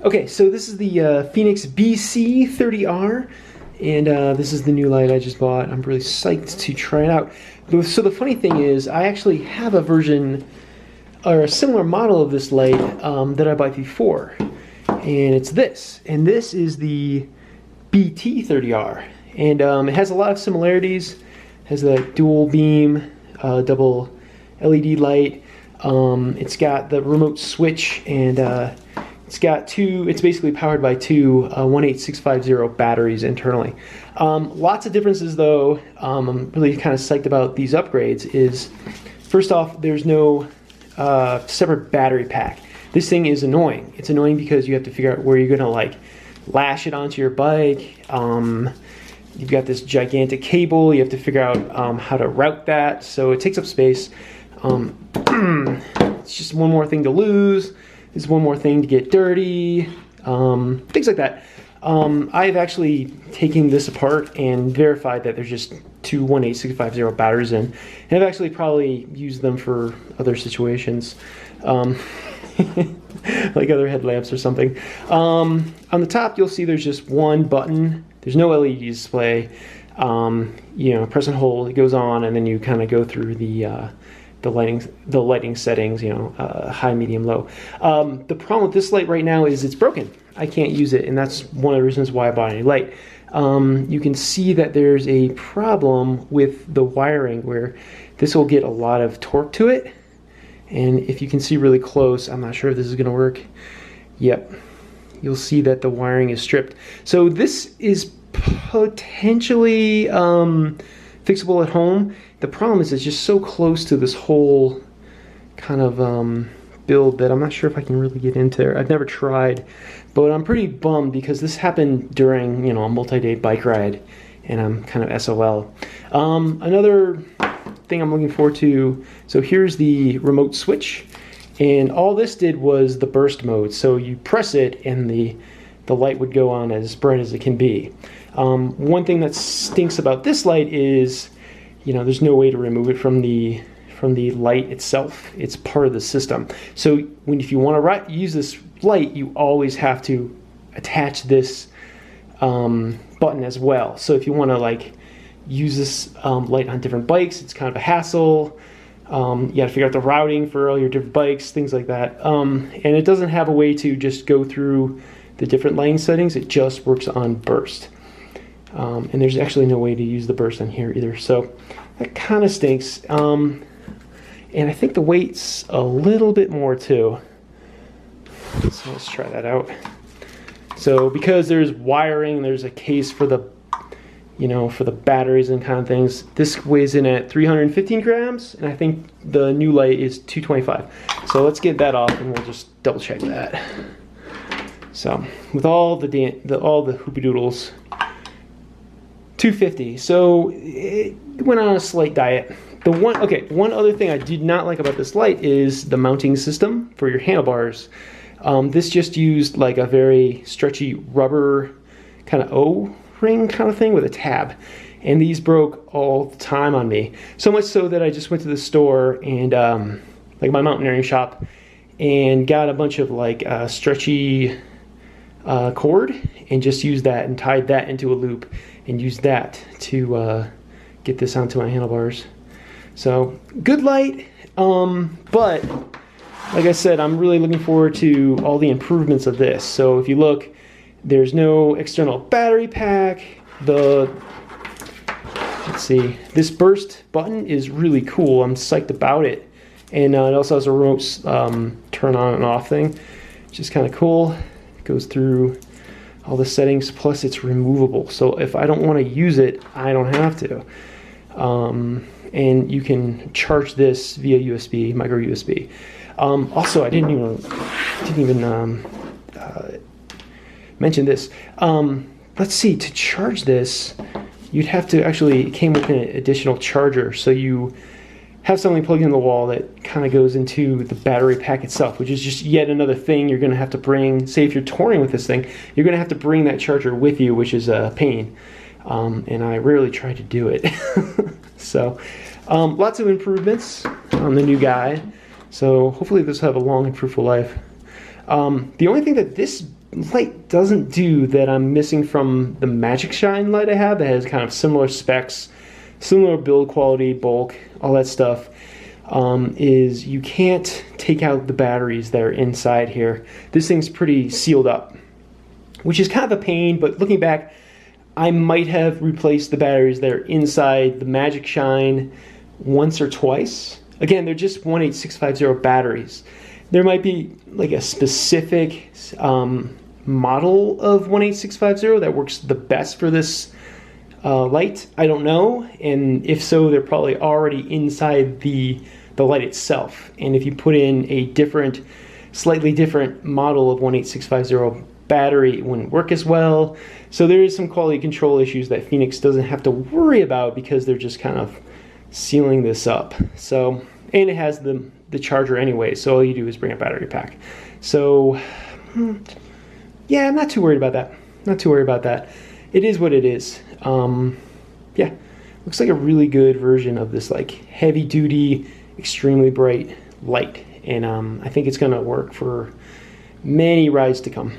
Okay, so this is the Fenix BC30R, and this is the new light I just bought. I'm really psyched to try it out. So the funny thing is, I actually have a version, or a similar model of this light that I bought before, and it's this. And this is the BT30R, and it has a lot of similarities. It has the dual beam, double LED light. It's got the remote switch, and it's basically powered by two 18650 batteries internally. Lots of differences though. I'm really kind of psyched about these upgrades. Is first off, there's no separate battery pack. This thing is annoying. It's annoying because you have to figure out where you're gonna like lash it onto your bike. You've got this gigantic cable. You have to figure out how to route that. So it takes up space. It's just one more thing to lose. Is one more thing to get dirty, things like that. I've actually taken this apart and verified that there's just two 18650 batteries in, and I've actually probably used them for other situations, like other headlamps or something. On the top, you'll see there's just one button. There's no LED display. You know, press and hold, it goes on, and then you kind of go through the lighting settings, you know, high, medium, low. The problem with this light right now is it's broken. I can't use it, and that's one of the reasons why I bought a new light. You can see that there's a problem with the wiring where this will get a lot of torque to it, and if you can see really close, I'm not sure if this is going to work. Yep, you'll see that the wiring is stripped. So this is potentially fixable at home. The problem is it's just so close to this whole kind of build that I'm not sure if I can really get into there. I've never tried, but I'm pretty bummed because this happened during, you know, a multi-day bike ride, and I'm kind of SOL. Another thing I'm looking forward to, so here's the remote switch, and all this did was the burst mode. So you press it and the light would go on as bright as it can be. One thing that stinks about this light is, you know, there's no way to remove it from the light itself. It's part of the system. So if you want to use this light, you always have to attach this button as well. So if you want to like use this light on different bikes, it's kind of a hassle. You got to figure out the routing for all your different bikes, things like that. And it doesn't have a way to just go through the different lighting settings. It just works on burst. And there's actually no way to use the burst on here either, so that kind of stinks. And I think the weight's a little bit more too, so let's try that out. So because there's wiring, there's a case for the, you know, for the batteries and kind of things. This weighs in at 315 grams, and I think the new light is 225. So let's get that off, and we'll just double check that. So with all the hoopy doodles, 250. So it went on a slight diet. One other thing I did not like about this light is the mounting system for your handlebars. This just used like a very stretchy rubber kind of O-ring kind of thing with a tab, and these broke all the time on me. So much so that I just went to the store and like my mountaineering shop, and got a bunch of like stretchy cord, and just used that and tied that into a loop and used that to get this onto my handlebars. So good light, but like I said, I'm really looking forward to all the improvements of this. So if you look, there's no external battery pack. Let's see, this burst button is really cool. I'm psyched about it. And it also has a remote turn on and off thing, which is kind of cool. It goes through all the settings, plus it's removable. So if I don't want to use it, I don't have to. And you can charge this via USB, micro USB. Also, I didn't even mention this. Let's see, to charge this, you'd have to it came with an additional charger. So you have something plugged in the wall that kind of goes into the battery pack itself, which is just yet another thing you're going to have to bring. Say if you're touring with this thing, you're going to have to bring that charger with you, which is a pain. And I rarely try to do it. So lots of improvements on the new guy. So hopefully this will have a long and fruitful life. The only thing that this light doesn't do that I'm missing from the Magic Shine light I have that has kind of similar specs, similar build quality, bulk, all that stuff, is you can't take out the batteries that are inside here. This thing's pretty sealed up, which is kind of a pain, but looking back, I might have replaced the batteries that are inside the Magic Shine once or twice. Again, they're just 18650 batteries. There might be like a specific model of 18650 that works the best for this light. I don't know, and if so, they're probably already inside the light itself. And if you put in a different, slightly different model of 18650 battery, it wouldn't work as well. So there is some quality control issues that Fenix doesn't have to worry about because they're just kind of sealing this up. So, and it has the charger anyway, so all you do is bring a battery pack. So yeah, I'm not too worried about that. Not too worried about that. It is what it is. Yeah, looks like a really good version of this like heavy duty, extremely bright light. And I think it's gonna work for many rides to come.